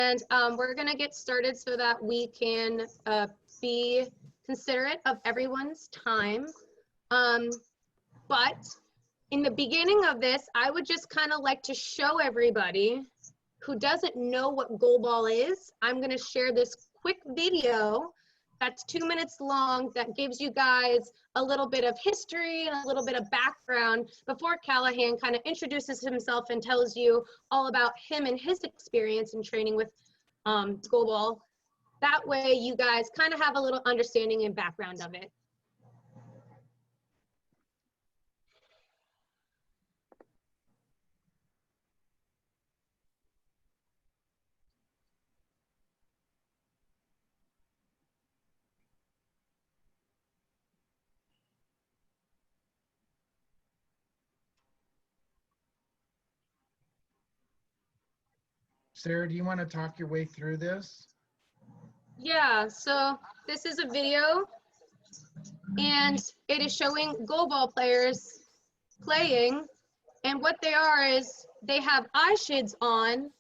And we're gonna get started so that we can be considerate of everyone's time. But in the beginning of this, I would just kind of like to show everybody who doesn't know what goalball is. I'm gonna share this quick video that's 2 minutes long that gives you guys a little bit of history and a little bit of background before Calahan kind of introduces himself and tells you all about him and his experience in training with goalball. That way you guys kind of have a little understanding and background of it. Sarah, do you want to talk your way through this? Yeah, so this is a video and it is showing goalball players playing, and what they are is they have eye shades on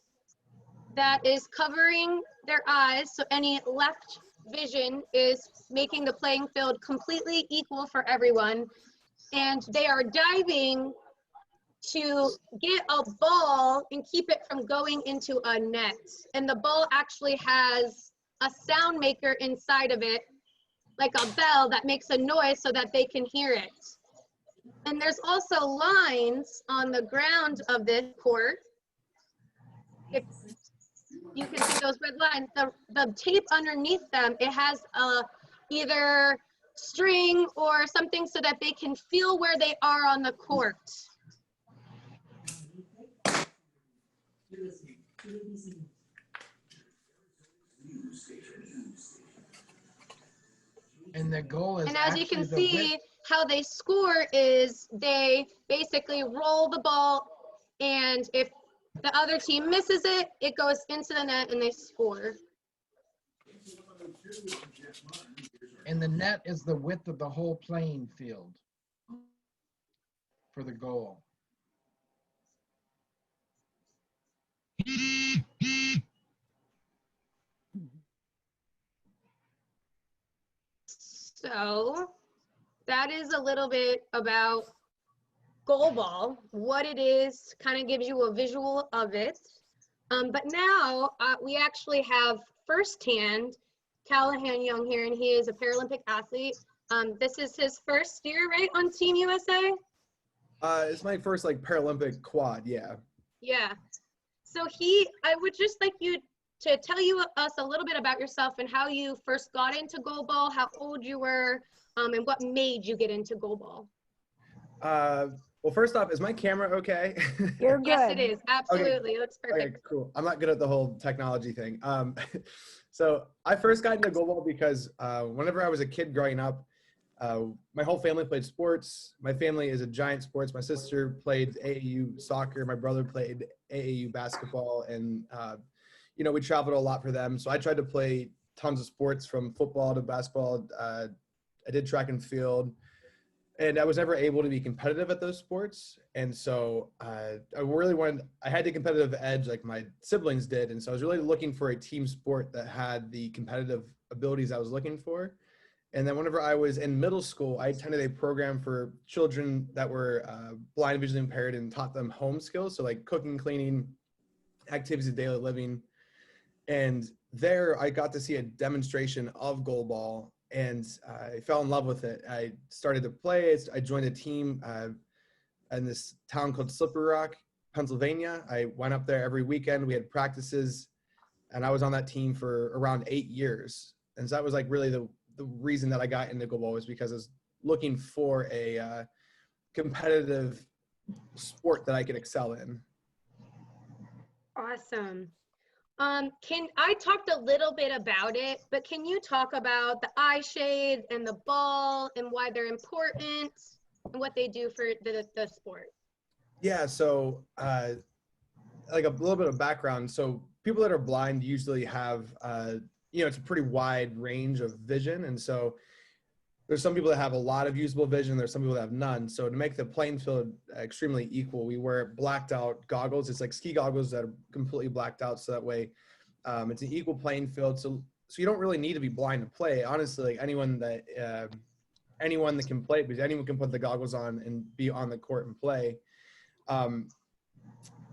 that is covering their eyes, so any left vision is making the playing field completely equal for everyone, and they are diving to get a ball and keep it from going into a net. And the ball actually has a sound maker inside of it, like a bell that makes a noise so that they can hear it. And there's also lines on the ground of this court. If you can see those red lines, the tape underneath them, it has either string or something so that they can feel where they are on the court. And the goal is, and as you can see, how they score is they basically roll the ball, and if the other team misses it, it goes into the net and they score. And the net is the width of the whole playing field for the goal. So that is a little bit about goalball, what it is, kind of gives you a visual of it. But now we actually have firsthand Calahan Young here, and he is a Paralympic athlete. This is his first year, right, on Team USA? It's my first like Paralympic quad, yeah. Yeah. So I would just like you to tell us a little bit about yourself and how you first got into goalball, how old you were, and what made you get into goalball. Well, first off, is my camera okay? You're good. Yes, it is. Absolutely. Okay. It looks perfect. Okay, cool. I'm not good at the whole technology thing. So I first got into goalball because whenever I was a kid growing up, my whole family played sports. My family is a giant sports. My sister played AAU soccer. My brother played AAU basketball, and you know, we traveled a lot for them. So I tried to play tons of sports, from football to basketball. I did track and field, and I was never able to be competitive at those sports. And so I really wanted, I had the competitive edge like my siblings did. And so I was really looking for a team sport that had the competitive abilities I was looking for. And then whenever I was in middle school, I attended a program for children that were blind, visually impaired, and taught them home skills. So like cooking, cleaning, activities of daily living. And there I got to see a demonstration of goalball, and I fell in love with it. I started to play it. I joined a team in this town called Slippery Rock, Pennsylvania. I went up there every weekend. We had practices, and I was on that team for around 8 years. And so that was like really the reason that I got into goalball, was because I was looking for a competitive sport that I could excel in. Awesome. I talked a little bit about it, but can you talk about the eye shade and the ball and why they're important and what they do for the sport? Yeah, so like a little bit of background. So people that are blind usually have, you know, it's a pretty wide range of vision. And so there's some people that have a lot of usable vision. There's some people that have none. So to make the playing field extremely equal, we wear blacked out goggles. It's like ski goggles that are completely blacked out. So that way It's an equal playing field, so you don't really need to be blind to play. Honestly, like anyone that can play, because anyone can put the goggles on and be on the court and play.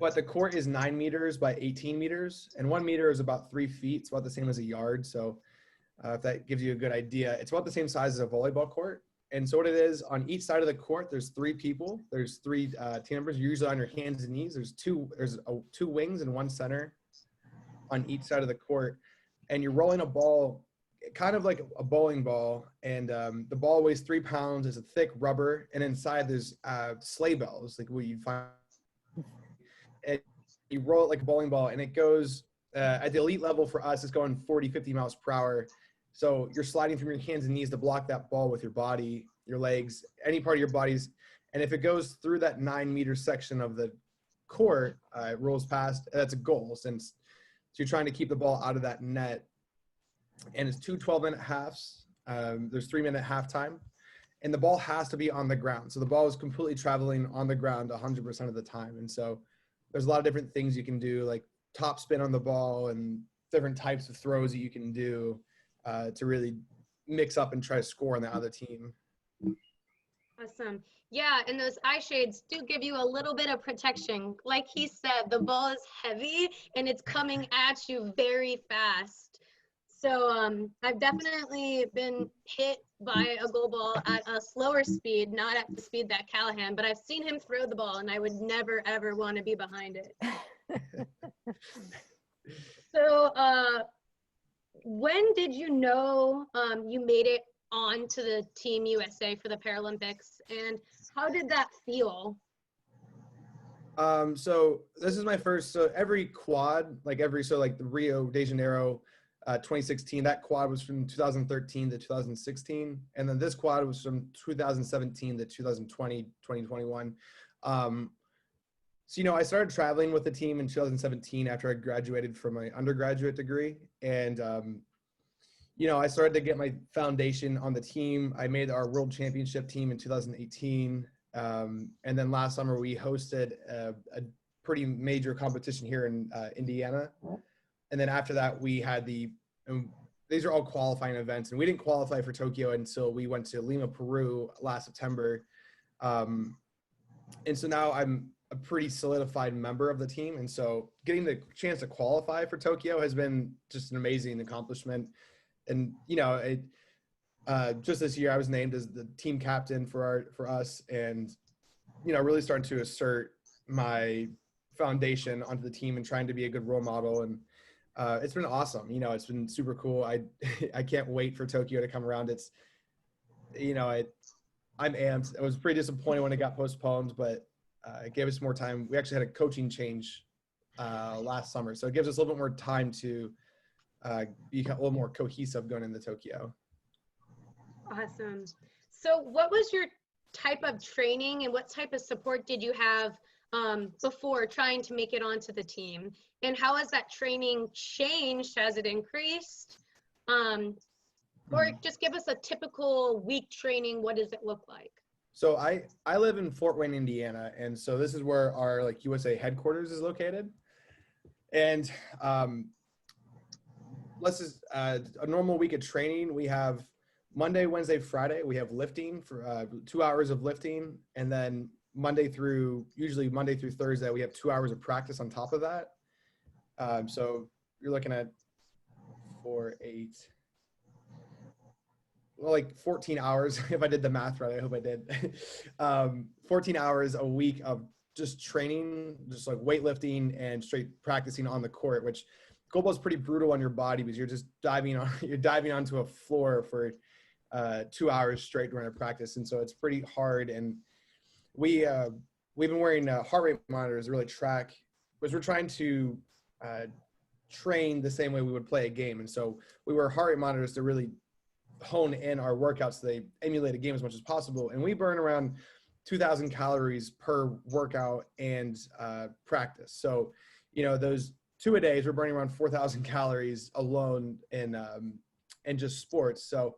But the court is 9 meters by 18 meters, and 1 meter is about 3 feet. It's about the same as a yard. So if that gives you a good idea, it's about the same size as a volleyball court. And so what it is, on each side of the court, there's 3 people. There's 3 team members. You're usually on your hands and knees. There's two wings and 1 center on each side of the court. And you're rolling a ball, kind of like a bowling ball. And the ball weighs 3 pounds. It's a thick rubber. And inside there's sleigh bells, like what you find. And you roll it like a bowling ball, and it goes at the elite level for us, it's going 40, 50 miles per hour. So you're sliding from your hands and knees to block that ball with your body, your legs, any part of your bodies. And if it goes through that 9-meter section of the court, it rolls past, that's a goal, since you're trying to keep the ball out of that net. And it's 2 12-minute halves. There's 3-minute halftime. And the ball has to be on the ground. So the ball is completely traveling on the ground 100% of the time. And so there's a lot of different things you can do, like top spin on the ball and different types of throws that you can do to really mix up and try to score on the other team. Awesome. Yeah, and those eye shades do give you a little bit of protection. Like he said, the ball is heavy and it's coming at you very fast. So I've definitely been hit by a goal ball at a slower speed, not at the speed that Calahan, but I've seen him throw the ball and I would never, ever want to be behind it. So when did you know you made it on to the Team USA for the Paralympics, and how did that feel? So this is my first, so every quad, like the Rio de Janeiro 2016, that quad was from 2013 to 2016. And then this quad was from 2017 to 2020, 2021. So, I started traveling with the team in 2017 after I graduated from my undergraduate degree. And, I started to get my foundation on the team. I made our world championship team in 2018. And then last summer we hosted a pretty major competition here in Indiana. And then after that, we had these are all qualifying events, and we didn't qualify for Tokyo until we went to Lima, Peru last September. And so now I'm a pretty solidified member of the team. And so getting the chance to qualify for Tokyo has been just an amazing accomplishment. And, just this year I was named as the team captain for us, and, really starting to assert my foundation onto the team and trying to be a good role model. And it's been awesome. It's been super cool. I can't wait for Tokyo to come around. It's, I'm amped. I was pretty disappointed when it got postponed, but it gave us more time. We actually had a coaching change last summer, so it gives us a little bit more time to be a little more cohesive going into Tokyo. Awesome. So what was your type of training and what type of support did you have before trying to make it onto the team? And how has that training changed? Has it increased? Or just give us a typical week training. What does it look like? So I live in Fort Wayne, Indiana. And so this is where our USA headquarters is located. And a normal week of training, we have Monday, Wednesday, Friday, we have lifting for 2 hours of lifting. And then usually Monday through Thursday, we have 2 hours of practice on top of that. So you're looking at 14 hours, if I did the math right, I hope I did. 14 hours a week of just training, just like weightlifting and straight practicing on the court, which goalball is pretty brutal on your body because you're just diving onto a floor for 2 hours straight during a practice. And so it's pretty hard. And we've been wearing heart rate monitors to really track, because we're trying to train the same way we would play a game. And so we wear heart rate monitors to really hone in our workouts so they emulate a game as much as possible. And we burn around 2,000 calories per workout and practice. So, those 2 a days, we're burning around 4,000 calories alone in just sports. So,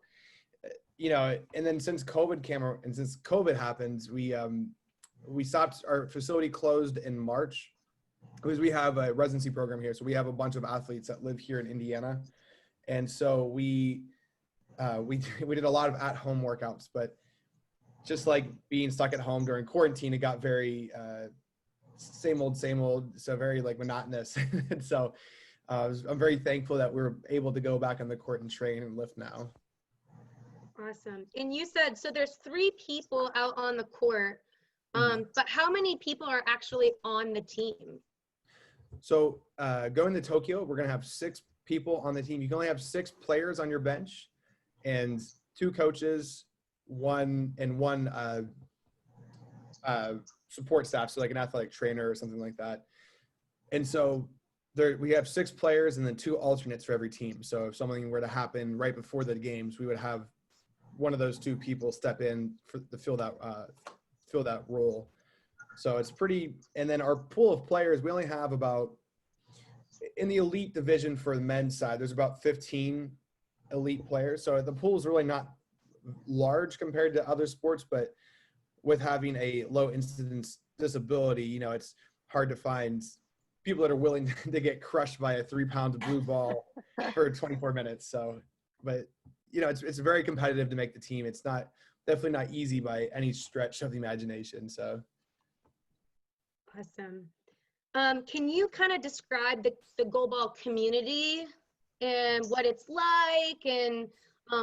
and then since COVID happened, we stopped. Our facility closed in March, because we have a residency program here. So we have a bunch of athletes that live here in Indiana. And so we did a lot of at-home workouts, but just like being stuck at home during quarantine, it got very same old, so very like monotonous. And so I'm very thankful that we're able to go back on the court and train and lift now. Awesome. And you said, so there's 3 people out on the court, but how many people are actually on the team? So going to Tokyo, we're going to have 6 people on the team. You can only have 6 players on your bench and 2 coaches, one support staff, so like an athletic trainer or something like that. And so we have 6 players and then 2 alternates for every team. So if something were to happen right before the games, we would have one of those 2 people step in to fill that role. So it's pretty, and then our pool of players, we only have about, in the elite division for the men's side, there's about 15 elite players. So the pool is really not large compared to other sports, but with having a low incidence disability, you know, it's hard to find people that are willing to get crushed by a 3-pound blue ball for 24 minutes. So, but you know, it's very competitive to make the team. It's definitely not easy by any stretch of the imagination. So. Awesome. Can you kind of describe the goalball community and what it's like and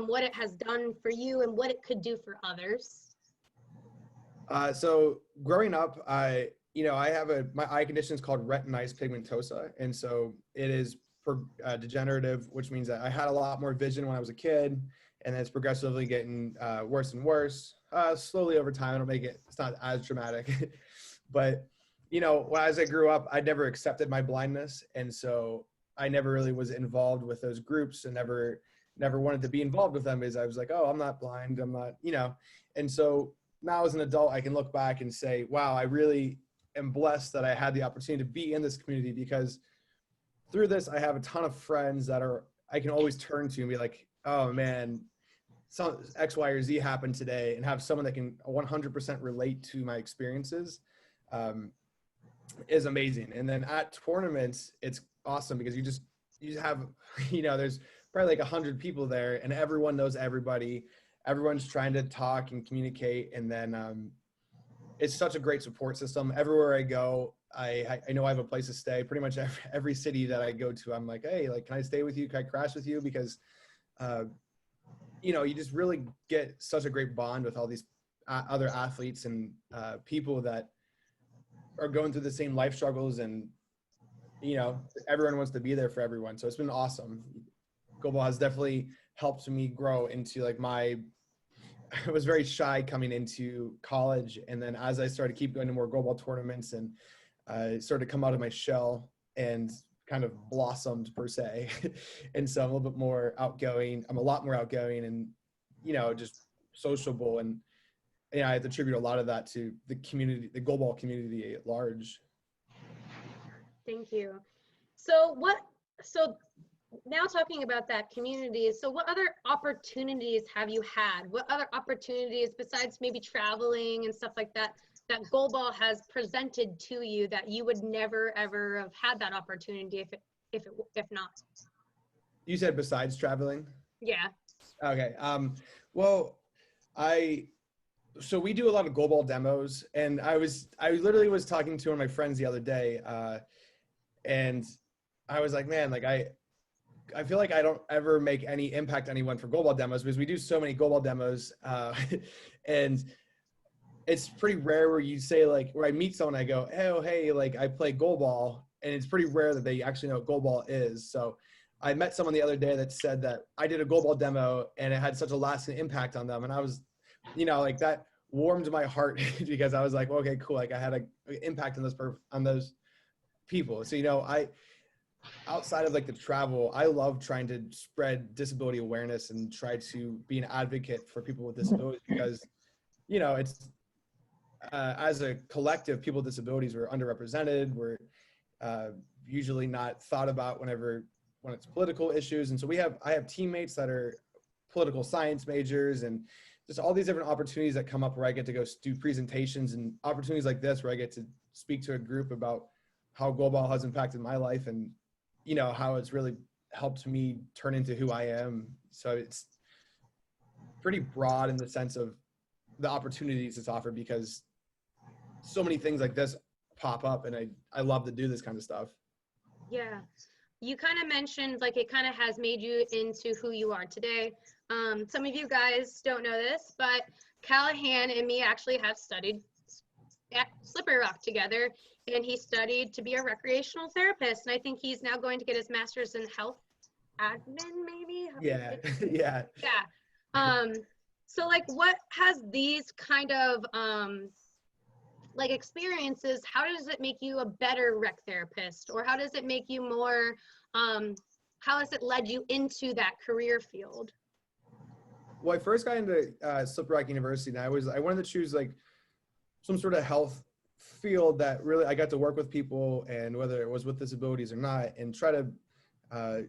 what it has done for you and what it could do for others? So growing up, I have my eye condition is called retinitis pigmentosa. And so it is degenerative, which means that I had a lot more vision when I was a kid, and then it's progressively getting worse and worse, slowly over time. It's not as dramatic, but you know, as I grew up, I never accepted my blindness. And so I never really was involved with those groups and never wanted to be involved with them, because I was like, oh, I'm not blind. I'm not, you know. And so now as an adult, I can look back and say, wow, I really am blessed that I had the opportunity to be in this community, because through this, I have a ton of friends that I can always turn to and be like, oh man, some X, Y, or Z happened today, and have someone that can 100% relate to my experiences. Is amazing. And then at tournaments, it's awesome because you have, you know, there's probably like 100 people there and everyone knows everybody. Everyone's trying to talk and communicate. And then it's such a great support system. Everywhere I go, I know I have a place to stay. Pretty much every city that I go to, I'm like, hey, like, can I stay with you? Can I crash with you? Because, you know, you just really get such a great bond with all these other athletes and people that are going through the same life struggles, and you know, everyone wants to be there for everyone. So it's been awesome. Goalball has definitely helped me grow into like I was very shy coming into college, and then as I started to keep going to more goalball tournaments and started to come out of my shell and kind of blossomed per se. And so I'm a little bit more outgoing. I'm a lot more outgoing and, you know, just sociable, and I have to attribute a lot of that to the community, the goalball community at large. Thank you. So now talking about that community, so what other opportunities have you had? What other opportunities besides maybe traveling and stuff like that, that goalball has presented to you that you would never ever have had that opportunity if not? You said besides traveling? Yeah. Okay. Well, so we do a lot of goalball demos, and I literally was talking to one of my friends the other day, and I was like, man, like I feel like I don't ever make any impact on anyone for goalball demos, because we do so many goalball demos, and it's pretty rare where you say, like, where I meet someone, I go, oh, hey, like I play goalball, and it's pretty rare that they actually know what goalball is. So I met someone the other day that said that I did a goalball demo and it had such a lasting impact on them, and I was, you know, like that warmed my heart because I was like, well, okay, cool. Like I had an impact on those people. So, you know, outside of like the travel, I love trying to spread disability awareness and try to be an advocate for people with disabilities, because, you know, it's as a collective, people with disabilities were underrepresented. We're usually not thought about when it's political issues. And so I have teammates that are political science majors, and just all these different opportunities that come up where I get to go do presentations, and opportunities like this where I get to speak to a group about how goalball has impacted my life, and you know how it's really helped me turn into who I am. So it's pretty broad in the sense of the opportunities it's offered, because so many things like this pop up, and I love to do this kind of stuff. Yeah. You kind of mentioned like it kind of has made you into who you are today. Some of you guys don't know this, but Calahan and me actually have studied at Slippery Rock together, and he studied to be a recreational therapist, and I think he's now going to get his master's in health admin, maybe. Yeah. Yeah. Yeah. So like, what has these kind of like experiences, how does it make you a better rec therapist, or how does it make you more, how has it led you into that career field? Well, I first got into Slippery Rock University, and I wanted to choose like some sort of health field that really I got to work with people, and whether it was with disabilities or not, and try to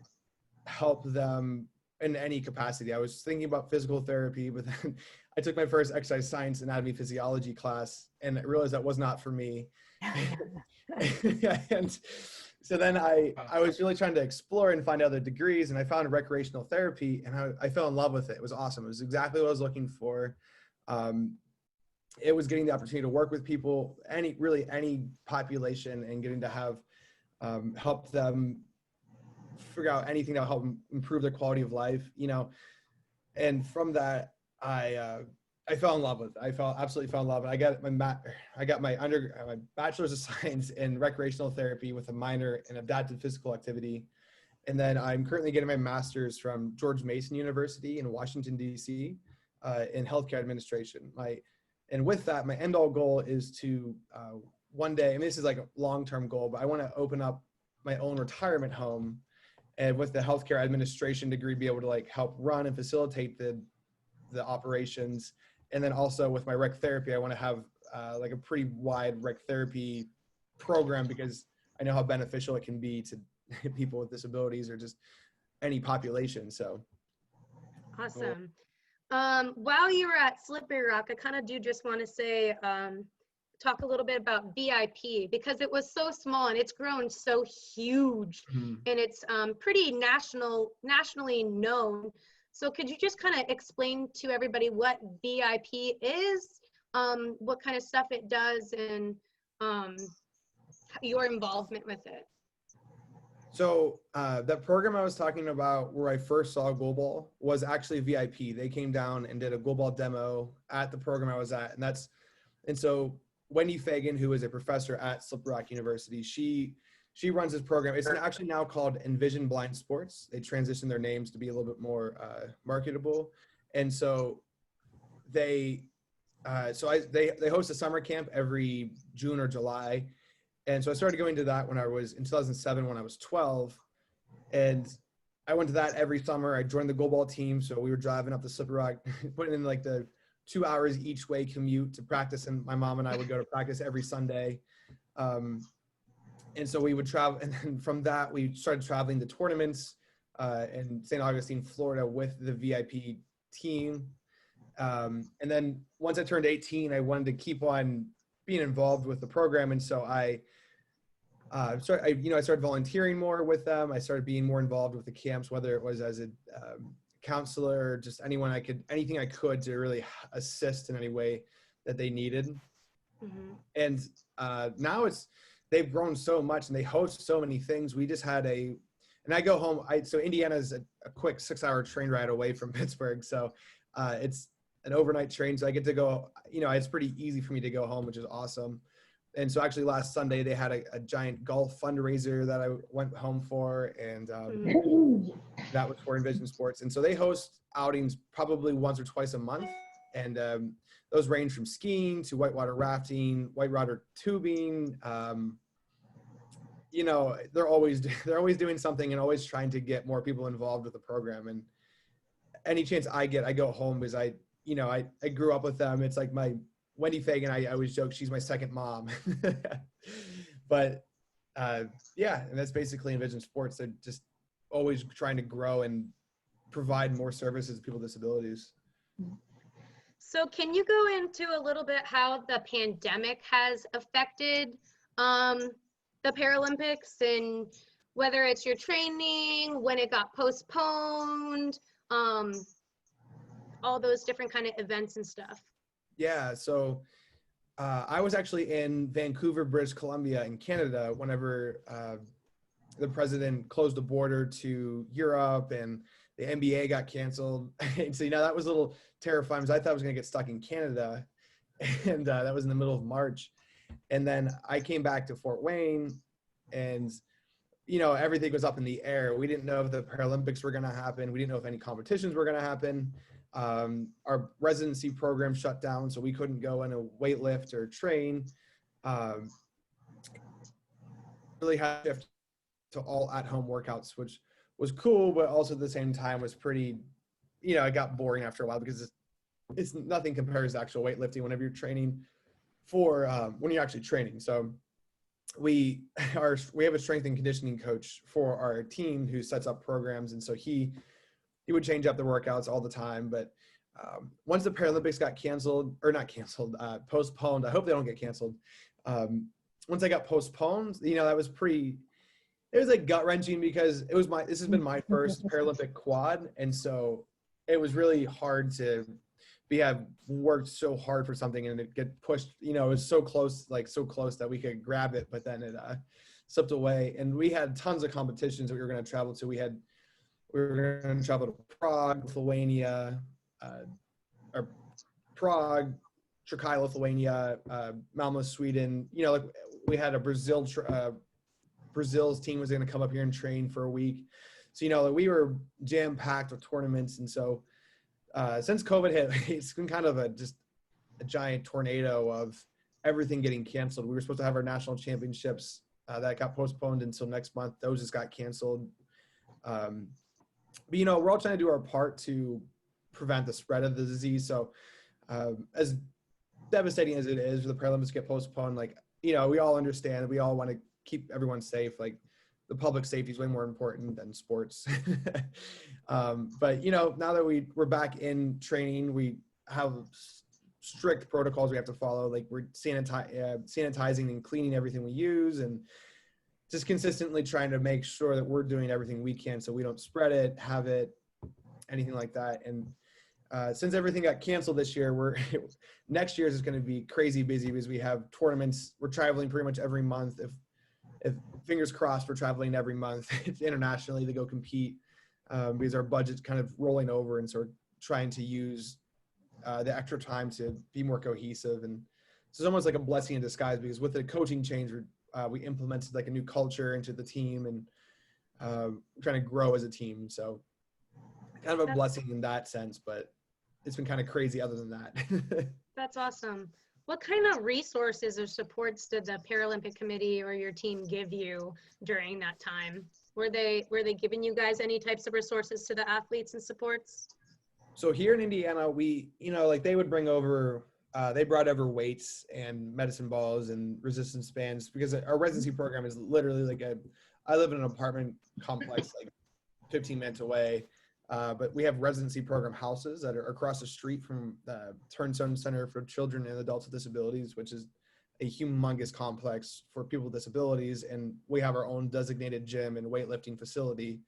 help them in any capacity. I was thinking about physical therapy, but then I took my first exercise science anatomy physiology class, and I realized that was not for me. And so then I was really trying to explore and find other degrees, and I found recreational therapy, and I fell in love with it. It was awesome. It was exactly what I was looking for. It was getting the opportunity to work with people, any population, and getting to have help them figure out anything that will help them improve their quality of life, you know. And from that, I fell in love with it. Absolutely fell in love. And I got my bachelor's of science in recreational therapy with a minor in adaptive physical activity. And then I'm currently getting my master's from George Mason University in Washington, D.C. In healthcare administration. And with that, my end all goal is to one day, and this is like a long-term goal, but I want to open up my own retirement home, and with the healthcare administration degree, be able to like help run and facilitate the operations. And then also with my rec therapy, I want to have like a pretty wide rec therapy program, because I know how beneficial it can be to people with disabilities or just any population. So Awesome. While you were at Slippery Rock, I kind of do just want to say, talk a little bit about VIP, because it was so small and it's grown so huge, and it's pretty nationally known. So could you just kind of explain to everybody what VIP is, what kind of stuff it does, and your involvement with it? So that program I was talking about where I first saw goalball was actually VIP. They came down and did a goalball demo at the program I was at. And so Wendy Fagan, who is a professor at Slippery Rock University, she runs this program. It's actually now called Envision Blind Sports. They transitioned their names to be a little bit more marketable. And so they host a summer camp every June or July. And so I started going to that when I was in 2007, when I was 12. And I went to that every summer. I joined the goalball team. So we were driving up the Slippery Rock, putting in like the 2 hours each way commute to practice. And my mom and I would go to practice every Sunday. And so we would travel. And then from that, we started traveling to tournaments in St. Augustine, Florida with the VIP team. And then once I turned 18, I wanted to keep on being involved with the program. And so I started volunteering more with them. I started being more involved with the camps, whether it was as a counselor, or just anything I could to really assist in any way that they needed. Mm-hmm. And now they've grown so much and they host so many things. We just had and I go home. So Indiana is a quick 6-hour train ride away from Pittsburgh. So it's an overnight train. So I get to go, it's pretty easy for me to go home, which is awesome. And so actually last Sunday they had a giant golf fundraiser that I went home for, and that was for Envision Sports. And so they host outings probably once or twice a month, and those range from skiing to whitewater rafting, whitewater tubing. They're always doing something and always trying to get more people involved with the program. And any chance I get, I go home, because I grew up with them. It's like my Wendy Fagan, I always joke, she's my second mom. But yeah, and that's basically Envision Sports. They're just always trying to grow and provide more services to people with disabilities. So can you go into a little bit how the pandemic has affected the Paralympics and whether it's your training, when it got postponed, all those different kind of events and stuff. Yeah, so I was actually in Vancouver, British Columbia in Canada whenever the president closed the border to Europe and the NBA got canceled. And so, that was a little terrifying because I thought I was going to get stuck in Canada. And that was in the middle of March. And then I came back to Fort Wayne and, everything was up in the air. We didn't know if the Paralympics were going to happen. We didn't know if any competitions were going to happen. Our residency program shut down, so we couldn't go in a weight lift or train. Really had to shift to all at-home workouts, which was cool, but also at the same time was pretty, it got boring after a while because it's nothing compares to actual weightlifting whenever you're training for when you're actually training. So we have a strength and conditioning coach for our team who sets up programs, and so he would change up the workouts all the time. But once the Paralympics got postponed, I hope they don't get canceled. Once they got postponed, that was it was like gut wrenching because this has been my first Paralympic quad. And so it was really hard we have worked so hard for something and it get pushed, it was so close that we could grab it, but then it slipped away. And we had tons of competitions that we were going to travel to. We were going to travel to Prague, Lithuania, Trakai, Lithuania, Malmo, Sweden. We had a Brazil's team was going to come up here and train for a week. So, we were jam-packed with tournaments. And so since COVID hit, it's been kind of just a giant tornado of everything getting canceled. We were supposed to have our national championships that got postponed until next month. Those just got canceled. But, we're all trying to do our part to prevent the spread of the disease. So as devastating as it is for the Paralympics to get postponed, we all understand, we all want to keep everyone safe. The public safety is way more important than sports. But, now that we're back in training, we have strict protocols we have to follow. We're sanitizing and cleaning everything we use and just consistently trying to make sure that we're doing everything we can so we don't spread it, have it, anything like that. And since everything got canceled this year, next year's is going to be crazy busy because we have tournaments. We're traveling pretty much every month. If fingers crossed, we're traveling every month internationally to go compete because our budget's kind of rolling over, and so we're trying to use the extra time to be more cohesive. And so it's almost like a blessing in disguise because with the coaching change, we implemented a new culture into the team and trying to grow as a team. So kind of a blessing in that sense, but it's been kind of crazy other than that. That's awesome. What kind of resources or supports did the Paralympic Committee or your team give you during that time? Were they giving you guys any types of resources to the athletes and supports? So here in Indiana, we, they would bring over, they brought over weights and medicine balls and resistance bands because our residency program is literally I live in an apartment complex 15 minutes away. But we have residency program houses that are across the street from the Turnstone Center for Children and Adults with Disabilities, which is a humongous complex for people with disabilities. And we have our own designated gym and weightlifting facility.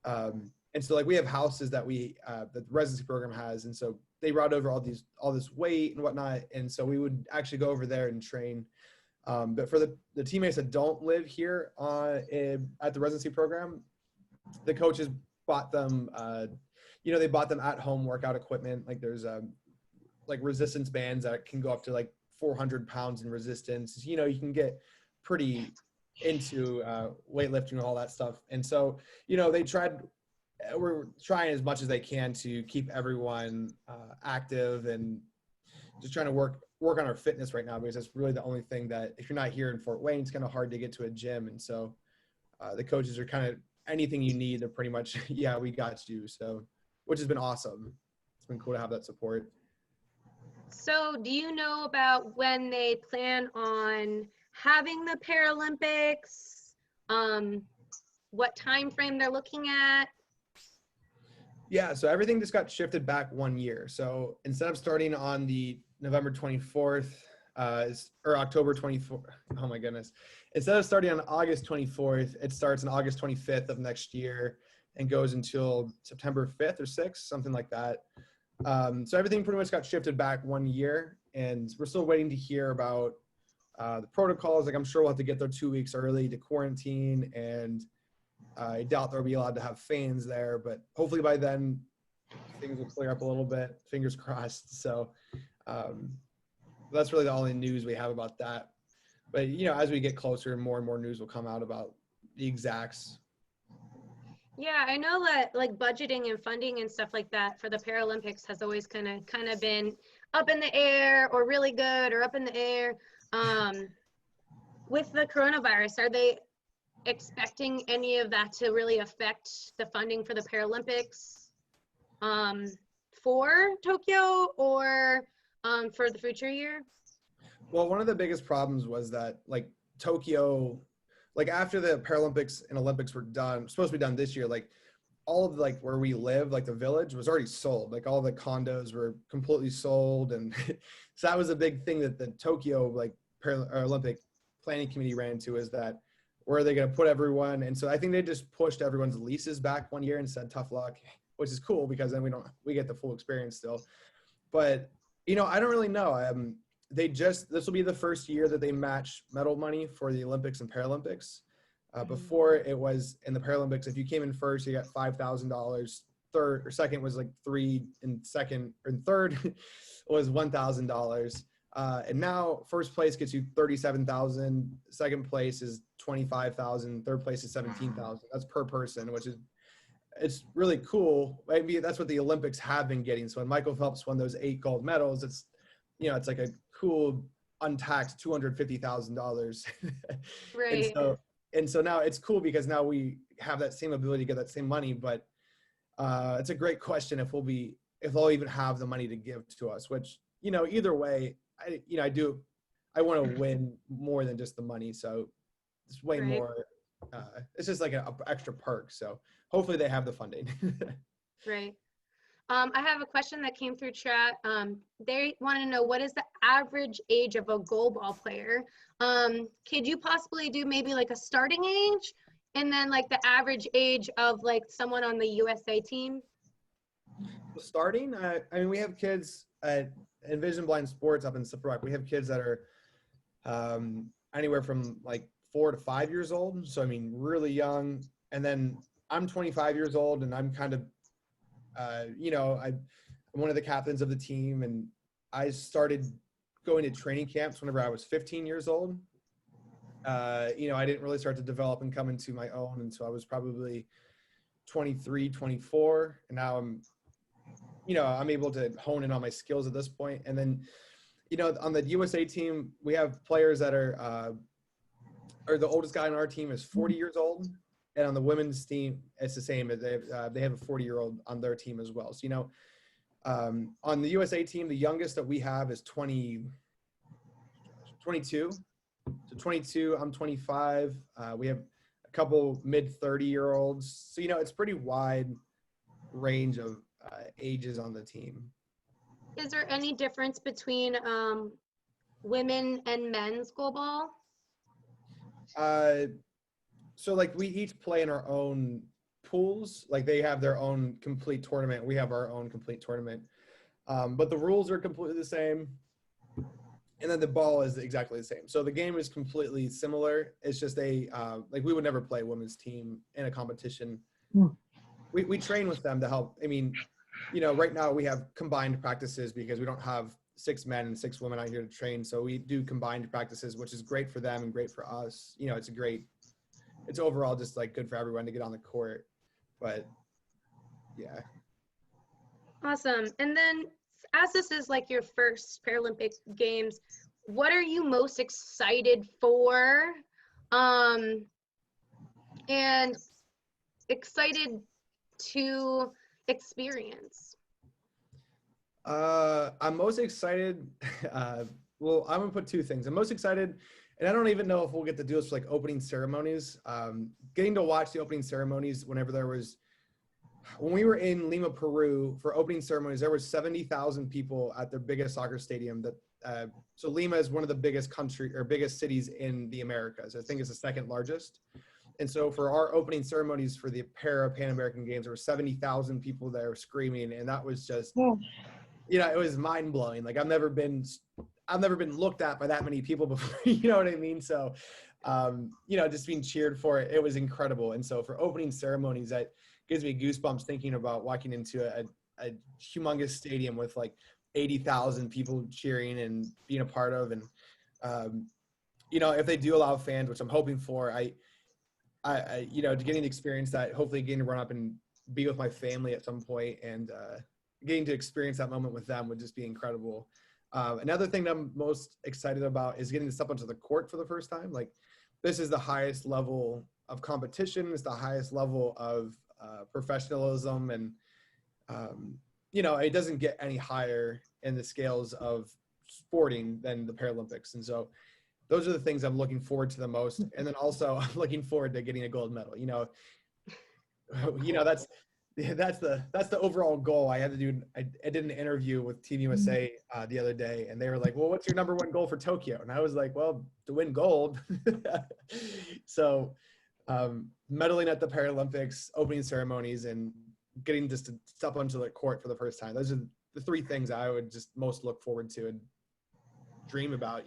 And so we have houses that that the residency program has. And so they brought over all this weight and whatnot. And so we would actually go over there and train. But for the teammates that don't live here at the residency program, the coaches bought them, they bought them at home workout equipment. There's resistance bands that can go up to 400 pounds in resistance. You can get pretty into weightlifting and all that stuff. And so, we're trying as much as they can to keep everyone active and just trying to work on our fitness right now, because that's really the only thing that if you're not here in Fort Wayne, it's kind of hard to get to a gym. And so the coaches are kind of, anything you need, they're pretty much, yeah, we got you. So, which has been awesome. It's been cool to have that support. So do you know about when they plan on having the Paralympics? What time frame they're looking at? Yeah, so everything just got shifted back 1 year. So instead of starting on the November 24th, or October 24th. Oh my goodness. Instead of starting on August 24th, it starts on August 25th of next year and goes until September 5th or 6th, something like that. So everything pretty much got shifted back 1 year, and we're still waiting to hear about the protocols. Like, I'm sure we'll have to get there 2 weeks early to quarantine, and I doubt they'll be allowed to have fans there, but hopefully by then things will clear up a little bit, fingers crossed. So that's really the only news we have about that. But, you know, as we get closer, more and more news will come out about the exacts. Yeah, I know that like budgeting and funding and stuff like that for the Paralympics has always kind of been up in the air, or really good, or up in the air. With the coronavirus, are they expecting any of that to really affect the funding for the Paralympics for Tokyo, or for the future year? Well, one of the biggest problems was that, like, Tokyo, like, after the Paralympics and Olympics were done, supposed to be done this year, like, all of, like, where we live, like, the village was already sold. Like, all the condos were completely sold. And so that was a big thing that the Tokyo, like, Paralympic planning committee ran into, is that where are they going to put everyone? And so I think they just pushed everyone's leases back 1 year and said, tough luck, which is cool because then we get the full experience still. But, you know, I don't really know. This will be the first year that they match medal money for the Olympics and Paralympics. Before, it was in the Paralympics, if you came in first, you got $5,000. Third or second was like $3,000, and second and third was $1,000. And now first place gets you $37,000. Second place is $25,000. Third place is $17,000. That's per person, which is, it's really cool. Maybe that's what the Olympics have been getting. So when Michael Phelps won those 8 gold medals, it's, you know, it's like a cool untaxed $250,000. Right. And so now it's cool because now we have that same ability to get that same money. But it's a great question if they'll even have the money to give to us, which, you know, either way, I want to win more than just the money. So it's way more, it's just like an extra perk. So hopefully they have the funding. Right. I have a question that came through chat. They want to know, what is the average age of a goalball player? Could you possibly do maybe like a starting age, and then like the average age of like someone on the USA team? Starting, I mean, we have kids at Envision Blind Sports up in Slippery Rock. We have kids that are anywhere from like 4 to 5 years old. So, I mean, really young. And then I'm 25 years old, and I'm kind of, I'm one of the captains of the team, and I started going to training camps whenever I was 15 years old. I didn't really start to develop and come into my own until I was probably 23, 24. And now I'm able to hone in on my skills at this point. And then, on the USA team, we have players that are the oldest guy on our team is 40 years old. And on the women's team, it's the same. They have a 40-year-old on their team as well. So, on the USA team, the youngest that we have is 22. So 22, I'm 25. We have a couple mid-30-year-olds. So, it's pretty wide range of ages on the team. Is there any difference between women and men's goalball? So, like, we each play in our own pools. Like, they have their own complete tournament. We have our own complete tournament. But the rules are completely the same. And then the ball is exactly the same. So the game is completely similar. It's just we would never play a women's team in a competition. We train with them to help. I mean, right now we have combined practices because we don't have 6 men and 6 women out here to train. So we do combined practices, which is great for them and great for us. It's overall just like good for everyone to get on the court. But yeah. Awesome. And then, as this is like your first Paralympic Games, what are you most excited for? And excited to experience? I'm most excited. Well, I'm gonna put 2 things. I'm most excited, and I don't even know if we'll get to do this for like opening ceremonies. Getting to watch the opening ceremonies when we were in Lima, Peru for opening ceremonies, there was 70,000 people at their biggest soccer stadium that so Lima is one of the biggest cities in the Americas. I think it's the second largest. And so for our opening ceremonies for the Pan American Games, there were 70,000 people there screaming. And that was just, it was mind blowing. Like I've never been looked at by that many people before, you know what I mean? So, just being cheered for it, it was incredible. And so for opening ceremonies, that gives me goosebumps thinking about walking into a humongous stadium with like 80,000 people cheering and being a part of. And, if they do allow fans, which I'm hoping for, getting to experience that, hopefully getting to run up and be with my family at some point and getting to experience that moment with them would just be incredible. Another thing that I'm most excited about is getting to step onto the court for the first time. Like this is the highest level of competition. It's the highest level of professionalism. And, it doesn't get any higher in the scales of sporting than the Paralympics. And so those are the things I'm looking forward to the most. And then also I'm looking forward to getting a gold medal. That's the overall goal. I did an interview with Team USA the other day, and they were like, well, what's your number one goal for Tokyo? And I was like, well, to win gold. So medaling at the Paralympics, opening ceremonies, and getting just to step onto the court for the first time. Those are the three things I would just most look forward to and dream about,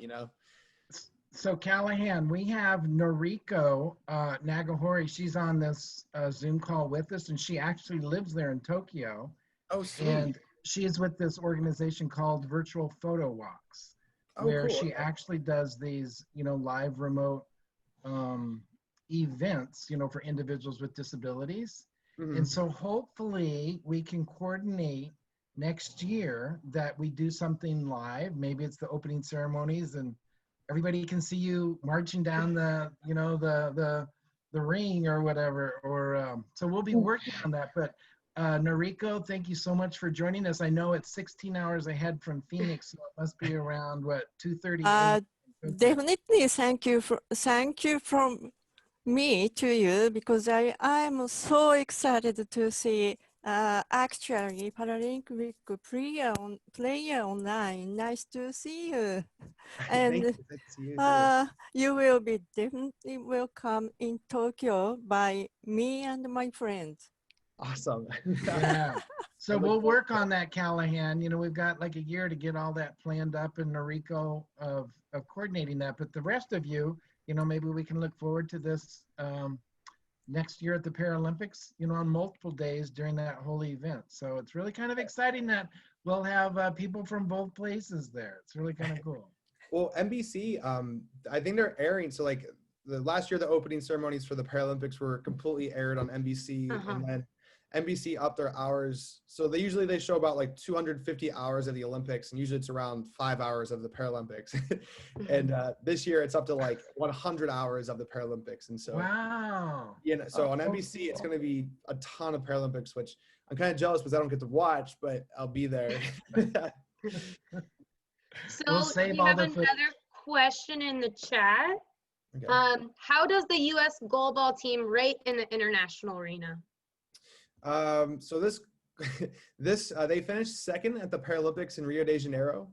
So Calahan, we have Noriko Nagahori. She's on this Zoom call with us, and she actually lives there in Tokyo. Oh, sweet. And she is with this organization called Virtual Photo Walks, where cool. she actually does these, live remote events, for individuals with disabilities. Mm-hmm. And so hopefully we can coordinate next year that we do something live. Maybe it's the opening ceremonies and everybody can see you marching down the ring or whatever, so we'll be working on that. But Noriko, thank you so much for joining us. I know it's 16 hours ahead from Phoenix, so it must be around 2:30. Definitely thank you from me to you, because I'm so excited to see actually Paralympic player online. Nice to see you. And you will be definitely welcome in Tokyo by me and my friends. Awesome. Yeah. So we'll work on that, Calahan. We've got like a year to get all that planned up, and Noriko of coordinating that. But the rest of you, maybe we can look forward to this next year at the Paralympics, on multiple days during that whole event. So it's really kind of exciting that we'll have people from both places there. It's really kind of cool. Well, NBC, I think they're airing. So like the last year, the opening ceremonies for the Paralympics were completely aired on NBC, and then NBC upped their hours. So they show about like 250 hours of the Olympics, and usually it's around 5 hours of the Paralympics. And this year it's up to like 100 hours of the Paralympics. And so, wow. So on NBC, it's going to be a ton of Paralympics, which I'm kind of jealous because I don't get to watch, but I'll be there. So we have another question in the chat. Okay. How does the U.S. goalball team rate in the international arena? So they finished second at the Paralympics in Rio de Janeiro,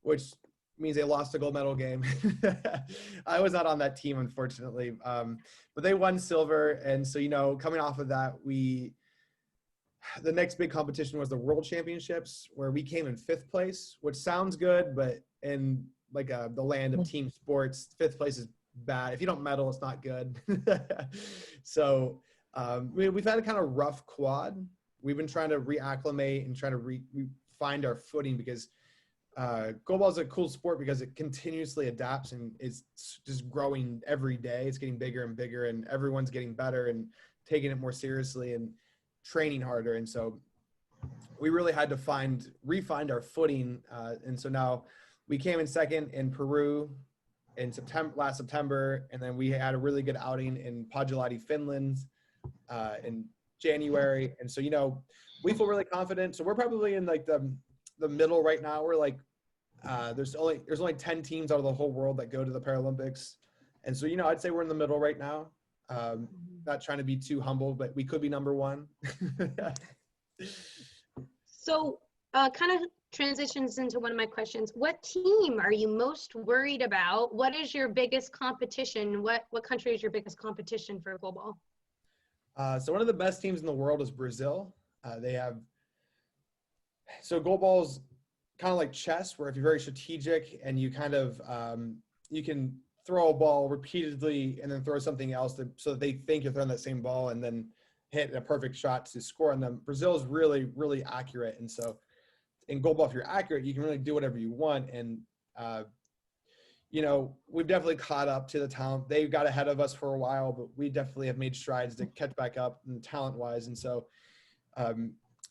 which means they lost a gold medal game. I was not on that team, unfortunately, but they won silver. And so, coming off of that, the next big competition was the World Championships, where we came in 5th place, which sounds good, but in like the land of team sports, 5th place is bad. If you don't medal, it's not good. So we've had a kind of rough quad. We've been trying to reacclimate and trying to find our footing, because goalball is a cool sport because it continuously adapts and is just growing every day. It's getting bigger and bigger, and everyone's getting better and taking it more seriously and training harder. And so we really had to refine our footing. And so now we came in second in Peru in last September, and then we had a really good outing in Pajulahti, Finland in January. And so, we feel really confident. So we're probably in like the middle right now. We're like, there's only 10 teams out of the whole world that go to the Paralympics. And so, I'd say we're in the middle right now. Not trying to be too humble, but we could be number one. So kind of transitions into one of my questions. What team are you most worried about? What is your biggest competition? What country is your biggest competition for goalball? So one of the best teams in the world is Brazil. So goalball's kind of like chess, where if you're very strategic and you kind of, you can throw a ball repeatedly and then throw something else so that they think you're throwing that same ball and then hit a perfect shot to score on them. Brazil is really, really accurate. And so in goalball, if you're accurate, you can really do whatever you want. And, you know, we've definitely caught up to the talent. They got ahead of us for a while, but we definitely have made strides to catch back up talent-wise. And so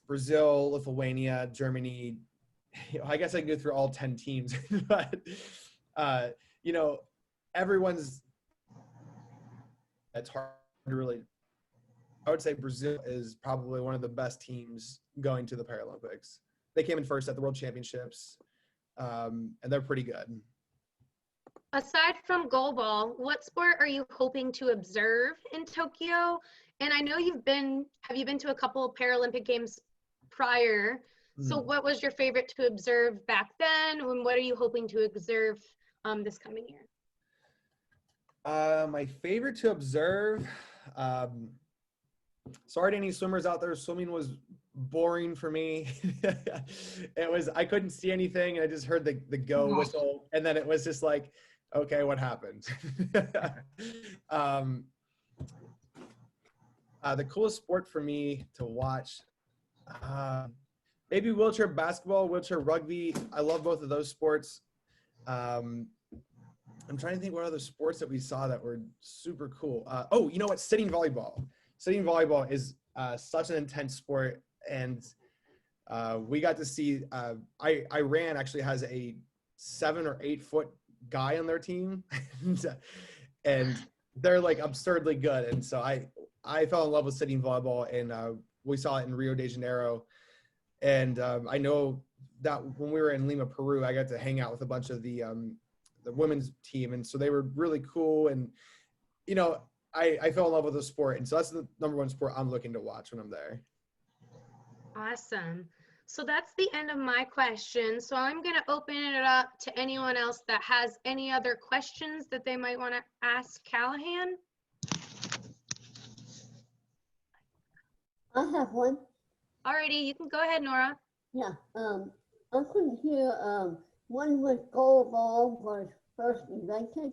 Brazil, Lithuania, Germany, I guess I can go through all 10 teams, but, you know, it's hard to really, I would say Brazil is probably one of the best teams going to the Paralympics. They came in first at the World Championships, and they're pretty good. Aside from goalball, what sport are you hoping to observe in Tokyo? And I know have you been to a couple of Paralympic Games prior? So what was your favorite to observe back then? And what are you hoping to observe this coming year? My favorite to observe, sorry to any swimmers out there, swimming was boring for me. I couldn't see anything, and I just heard the go whistle, and then it was just like, okay, what happened? The coolest sport for me to watch, maybe wheelchair basketball, wheelchair rugby. I love both of those sports. I'm trying to think what other sports that we saw that were super cool. Oh, you know what? Sitting volleyball. Sitting volleyball is such an intense sport, and we got to see. Iran actually has a 7 or 8 foot guy on their team, and they're like absurdly good. And so I fell in love with sitting volleyball, and we saw it in Rio de Janeiro. And I know that when we were in Lima, Peru, I got to hang out with a bunch of the women's team, and so they were really cool. And you know, I fell in love with the sport, and so that's the #1 sport I'm looking to watch when I'm there. Awesome. So that's the end of my questions. So I'm going to open it up to anyone else that has any other questions that they might want to ask Calahan. I have one. Alrighty, you can go ahead, Nora. Yeah. I couldn't hear when was goalball was first invented.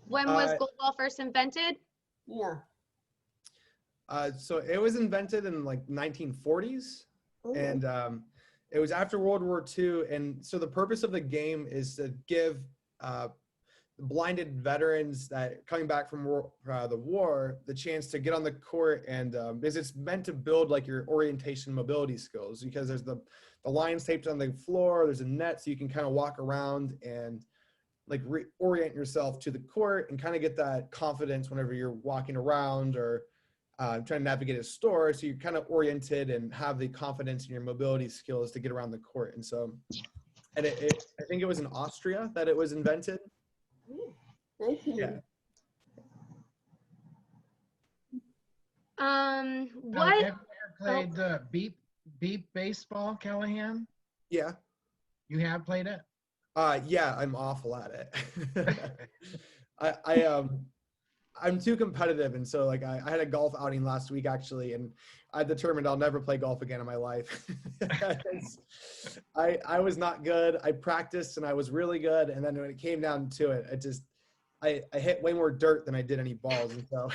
When was goalball first invented? Yeah. So it was invented in like 1940s, and it was after World War II. And so the purpose of the game is to give blinded veterans that coming back from the war the chance to get on the court, and because it's meant to build like your orientation mobility skills, because there's the lines taped on the floor, there's a net so you can kind of walk around and like reorient yourself to the court and kind of get that confidence whenever you're walking around or trying to navigate a store, so you're kind of oriented and have the confidence in your mobility skills to get around the court. And so, and I think it was in Austria that it was invented. Thank you. Yeah. What? Have you ever played beep baseball, Calahan? Yeah. You have played it? Yeah, I'm awful at it. I'm too competitive, and so like I had a golf outing last week actually, and I determined I'll never play golf again in my life. I was not good. I practiced and I was really good, and then when it came down to it, I hit way more dirt than I did any balls, and so.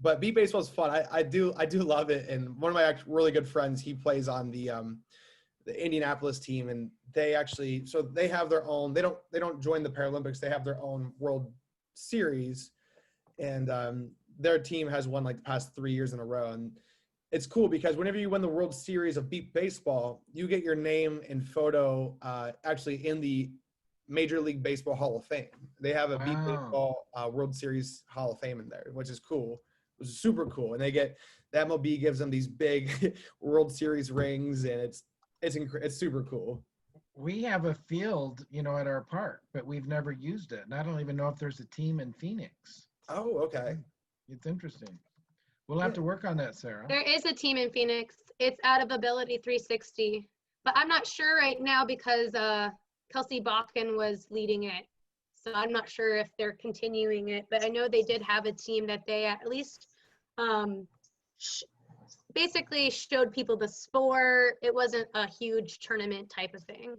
But beep baseball is fun. I do love it, and one of my really good friends, he plays on the Indianapolis team, and they actually, so they have their own, they don't join the Paralympics, they have their own World Series, and their team has won like the past 3 years in a row. And it's cool because whenever you win the World Series of beep baseball, you get your name and photo actually in the Major League Baseball Hall of Fame. They have a beep baseball World Series Hall of Fame in there, which is cool. It was super cool. And the MLB gives them these big World Series rings, and it's super cool. We have a field, at our park, but we've never used it. And I don't even know if there's a team in Phoenix. Oh, okay. It's interesting. We'll have to work on that, Sarah. There is a team in Phoenix. it's out of Ability 360, but I'm not sure right now because Kelsey Bakken was leading it. So I'm not sure if they're continuing it, but I know they did have a team that they at least basically showed people the sport. It wasn't a huge tournament type of thing.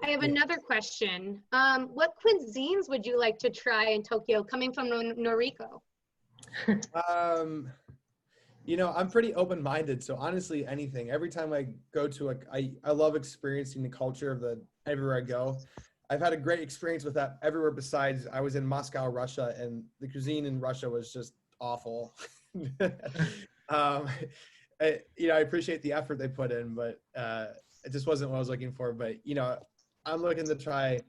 I have another question. What cuisines would you like to try in Tokyo coming from Noriko? You know, I'm pretty open-minded, so honestly, anything. Every time I go to I love experiencing the culture of everywhere I go. I've had a great experience with that everywhere besides I was in Moscow, Russia, and the cuisine in Russia was just awful. You know, I appreciate the effort they put in, but it just wasn't what I was looking for. But, you know, I'm looking to try,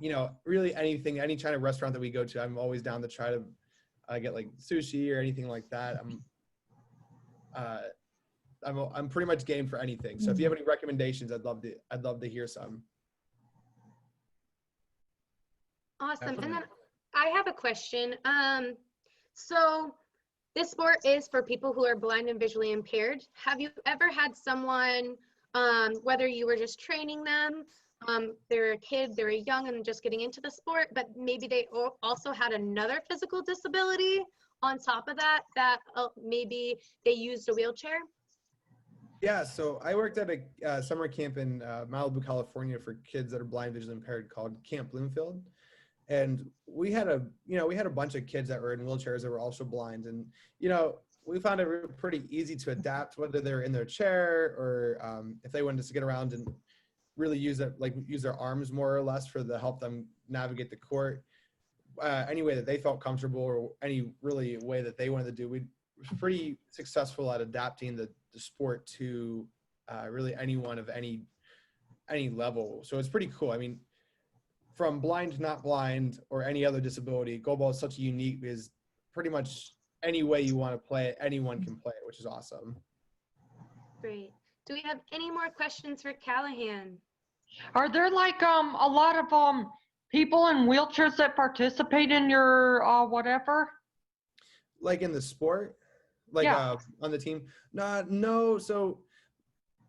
you know, really anything, any China restaurant that we go to, I'm always down to try to get like sushi or anything like that. I'm pretty much game for anything. So if you have any recommendations, I'd love to hear some. Awesome. And then I have a question. So this sport is for people who are blind and visually impaired. Have you ever had someone, whether you were just training them, they're a kid, they're young and just getting into the sport, but maybe they also had another physical disability on top of that, maybe they used a wheelchair? Yeah, so I worked at a summer camp in Malibu, California for kids that are blind, visually impaired called Camp Bloomfield. And we had a bunch of kids that were in wheelchairs that were also blind. And, you know, we found it pretty easy to adapt, whether they're in their chair or if they wanted to get around and really use their arms more or less to help them navigate the court. Any way that they felt comfortable or any really way that they wanted to do, we were pretty successful at adapting the sport to really anyone of any level. So it's pretty cool. I mean, from blind to not blind or any other disability, goalball is such a unique, because pretty much any way you want to play it, anyone can play it, which is awesome. Great. Do we have any more questions for Calahan? Are there like a lot of people in wheelchairs that participate in your whatever? Like in the sport? Like Yeah. On the team? No, so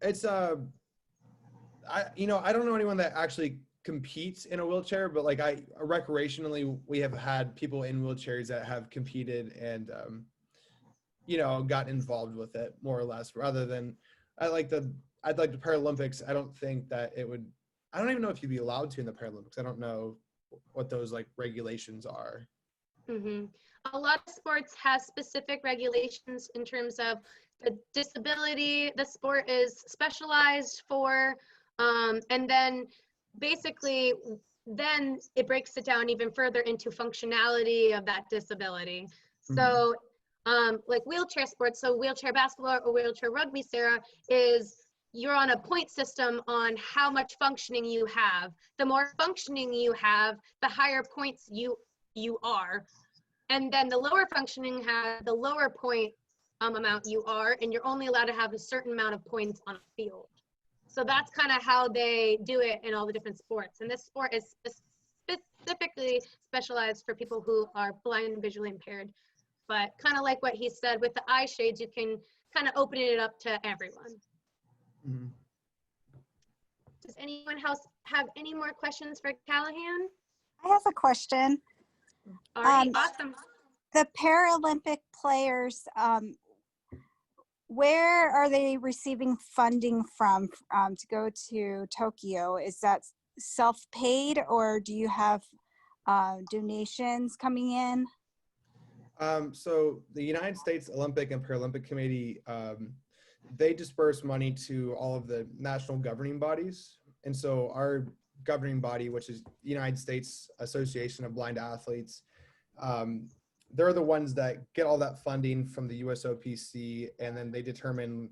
it's I don't know anyone that actually competes in a wheelchair, but like recreationally we have had people in wheelchairs that have competed and you know, got involved with it more or less, rather than I'd like the Paralympics. I don't think that I don't even know if you'd be allowed to in the Paralympics. I don't know what those like regulations are. Mm-hmm. A lot of sports has specific regulations in terms of the disability the sport is specialized for, and then basically then it breaks it down even further into functionality of that disability. So like wheelchair sports, so wheelchair basketball or wheelchair rugby, Sarah, is you're on a point system on how much functioning you have. The more functioning you have, the higher points you are. And then the lower functioning have the lower point amount you are, and you're only allowed to have a certain amount of points on a field. So that's kind of how they do it in all the different sports. And this sport is specifically specialized for people who are blind and visually impaired. But kind of like what he said, with the eye shades, you can kind of open it up to everyone. Mm-hmm. Does anyone else have any more questions for Calahan? I have a question. All right, awesome. The Paralympic players, where are they receiving funding from to go to Tokyo? Is that self-paid, or do you have donations coming in? So the United States Olympic and Paralympic Committee, they disperse money to all of the national governing bodies. And so our governing body, which is the United States Association of Blind Athletes, they're the ones that get all that funding from the USOPC, and then they determine,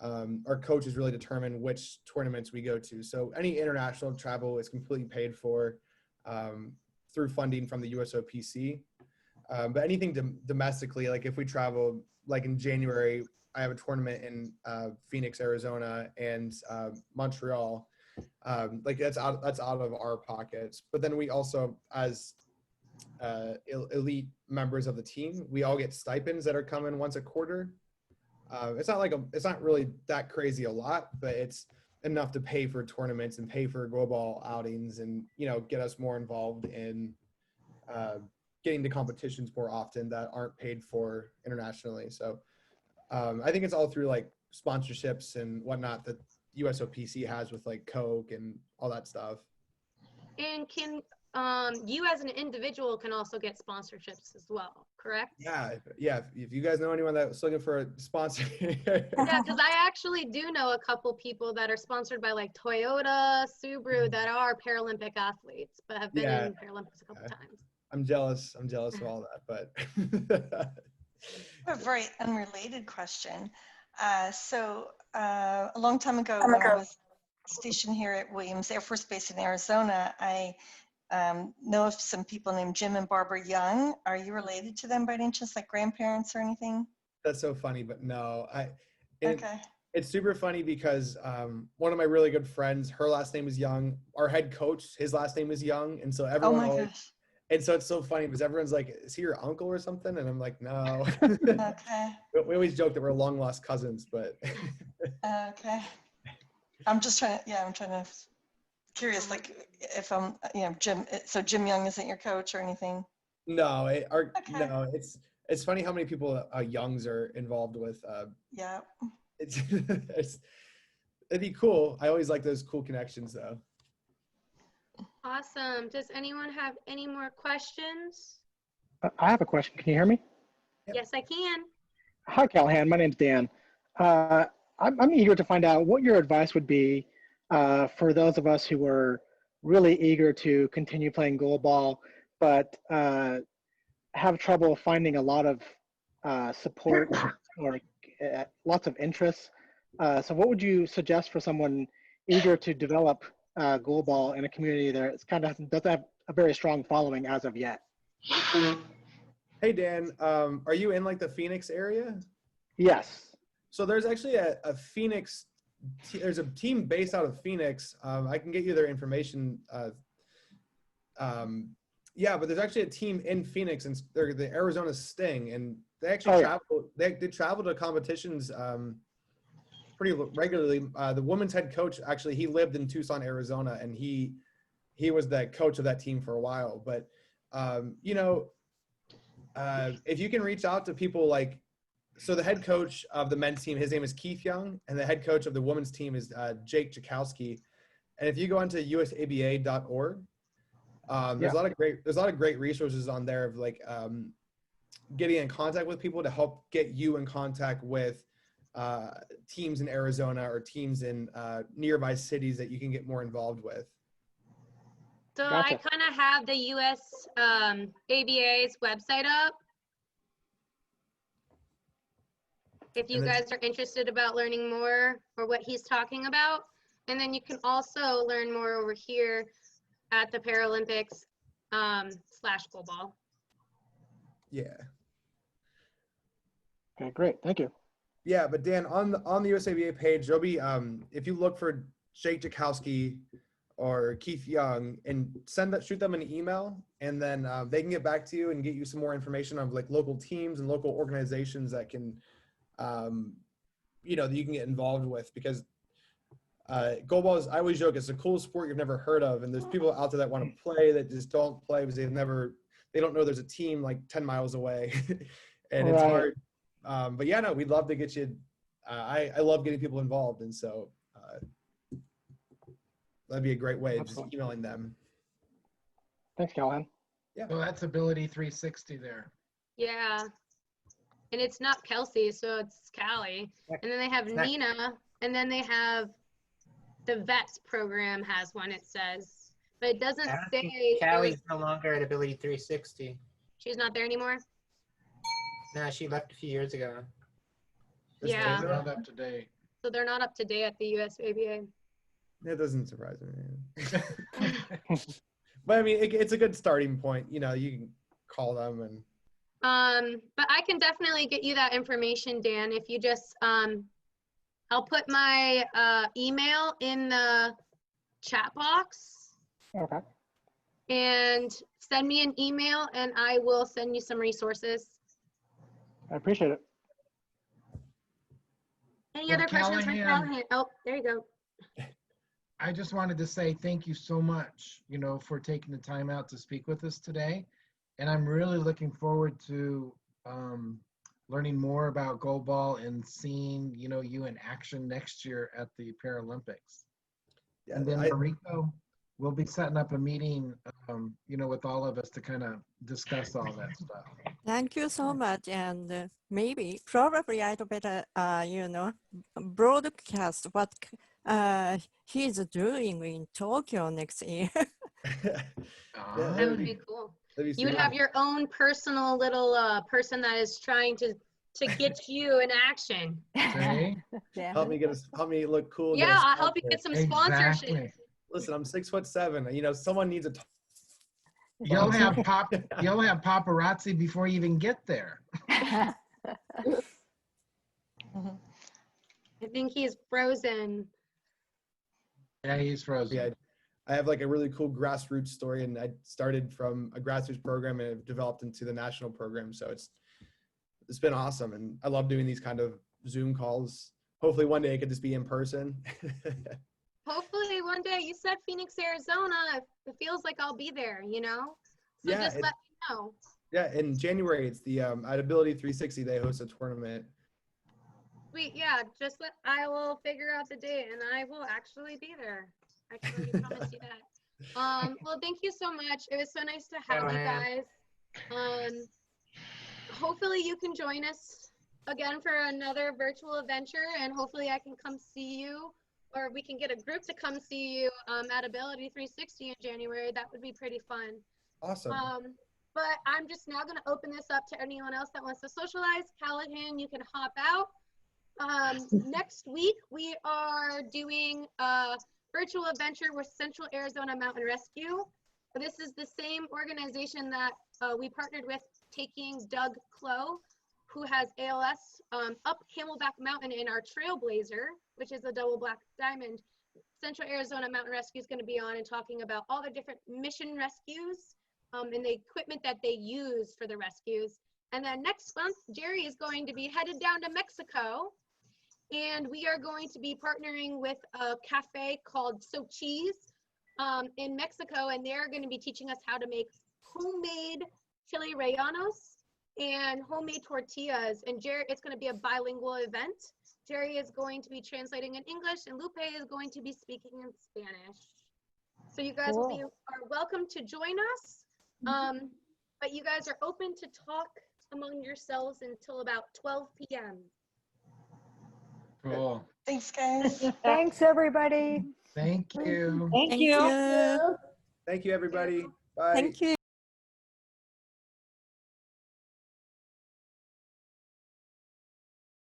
our coaches really determine which tournaments we go to. So any international travel is completely paid for through funding from the USOPC. But anything domestically, like if we travel, like in January, I have a tournament in Phoenix, Arizona, and Montreal. Like that's out of our pockets. But then we also, as elite members of the team, we all get stipends that are coming once a quarter. It's not really that crazy a lot, but it's enough to pay for tournaments and pay for goalball outings and, you know, get us more involved in getting to competitions more often that aren't paid for internationally. So I think it's all through like sponsorships and whatnot that USOPC has with like Coke and all that stuff. And can you as an individual can also get sponsorships as well, correct? Yeah. If you guys know anyone that's looking for a sponsor. Yeah, because I actually do know a couple people that are sponsored by like Toyota, Subaru that are Paralympic athletes, but have been in Paralympics a couple times. I'm jealous of all that, but. A very unrelated question. A long time ago, when I was stationed here at Williams Air Force Base in Arizona, I know of some people named Jim and Barbara Young. Are you related to them by any chance, like grandparents or anything? That's so funny, but no. Okay. It's super funny because one of my really good friends, her last name is Young. Our head coach, his last name is Young, and so everyone. Oh my gosh. And so it's so funny because everyone's like, "Is he your uncle or something?" And I'm like, "No." Okay. We always joke that we're long lost cousins, but. Okay. I'm just trying to, curious, like if I'm, Jim, so Jim Young isn't your coach or anything? No, no, it's funny how many people Youngs are involved with. Yeah. It'd be cool. I always like those cool connections though. Awesome. Does anyone have any more questions? I have a question. Can you hear me? Yep. Yes, I can. Hi, Calahan. My name's Dan. I'm eager to find out what your advice would be for those of us who are really eager to continue playing goalball, but have trouble finding a lot of support or lots of interests. So what would you suggest for someone eager to develop goalball in a community that doesn't have a very strong following as of yet? Hey Dan, are you in like the Phoenix area? Yes. So there's actually a Phoenix, there's a team based out of Phoenix. I can get you their information. Yeah, but there's actually a team in Phoenix, and they're the Arizona Sting, and they actually they travel to competitions pretty regularly. The women's head coach, actually, he lived in Tucson, Arizona, and he was the coach of that team for a while. But if you can reach out to people like, so the head coach of the men's team, his name is Keith Young, and the head coach of the women's team is Jake Jakowski. And if you go onto usaba.org, there's a lot of great resources on there of like getting in contact with people to help get you in contact with teams in Arizona or teams in nearby cities that you can get more involved with. So Gotcha. I kind of have the US ABA's website up. If you guys are interested about learning more or what he's talking about. And then you can also learn more over here at the Paralympics /goalball. Yeah. Okay, great. Thank you. Yeah, but Dan, on the USABA page, there'll be if you look for Jake Jakowski or Keith Young and shoot them an email, and then they can get back to you and get you some more information on like local teams and local organizations that can that you can get involved with, because goalball is, I always joke, it's a cool sport you've never heard of, and there's people out there that want to play that just don't play because they don't know there's a team like 10 miles away. And it's hard. But yeah, no, we'd love to get you. I love getting people involved, and so that'd be a great way of just emailing them. Thanks, Calahan. Yeah. So that's Ability 360 there. Yeah. And it's not Kelsey, so it's Callie. And then they have Nina, and then they have the VETS program has one, it says. But it doesn't say. Callie's no longer at Ability 360. She's not there anymore? No, she left a few years ago. Yeah. They're not up to date. So they're not up to date at the USABA. That doesn't surprise me. But I mean, it's a good starting point. You can call them and. But I can definitely get you that information, Dan, if you just, I'll put my email in the chat box. Okay. And send me an email and I will send you some resources. I appreciate it. Any Well, other questions for Calahan, Calahan? Oh, there you go. I just wanted to say thank you so much, for taking the time out to speak with us today. And I'm really looking forward to learning more about goalball and seeing, you in action next year at the Paralympics. Yeah, And then Rico, we'll be setting up a meeting, with all of us to kind of discuss all that stuff. Thank you so much. And maybe, probably I'd better, broadcast what he's doing in Tokyo next year. That would be cool. You would sweet. have your own personal little person that is trying to get you in action. Okay. Help me look cool. Yeah, I'll help you get some sponsorship. Exactly. Listen, I'm 6'7". Someone needs a. You'll have paparazzi before you even get there. I think he's frozen. Yeah, he's frozen. Yeah, I have like a really cool grassroots story, and I started from a grassroots program and it developed into the national program. So it's been awesome, and I love doing these kind of Zoom calls. Hopefully one day it could just be in person. Hopefully one day. You said Phoenix, Arizona. It feels like I'll be there, So Yeah, just let me know. Yeah, in January it's the at Ability 360 they host a tournament. Sweet, yeah. I will figure out the date, and I will actually be there. I can already promise you that. Well, thank you so much. It was so nice to have you guys. Hopefully you can join us again for another virtual adventure, and hopefully I can come see you, or we can get a group to come see you at Ability 360 in January. That would be pretty fun. Awesome. But I'm just now going to open this up to anyone else that wants to socialize. Calahan, you can hop out. Next week, we are doing a virtual adventure with Central Arizona Mountain Rescue. This is the same organization that we partnered with, taking Doug Clow, who has ALS, up Camelback Mountain in our Trailblazer, which is a double black diamond. Central Arizona Mountain Rescue is going to be on and talking about all the different mission rescues and the equipment that they use for the rescues. And then next month, Jerry is going to be headed down to Mexico, and we are going to be partnering with a cafe called So Cheese in Mexico, and they're going to be teaching us how to make homemade chili rellenos and homemade tortillas. And Jerry, it's going to be a bilingual event. Jerry is going to be translating in English, and Lupe is going to be speaking in Spanish. So you guys are welcome to join us. But you guys are open to talk among yourselves until about 12 p.m. Cool. Thanks, guys. Thanks, everybody. Thank you. Thank you. Thank you, everybody. Bye. Thank you.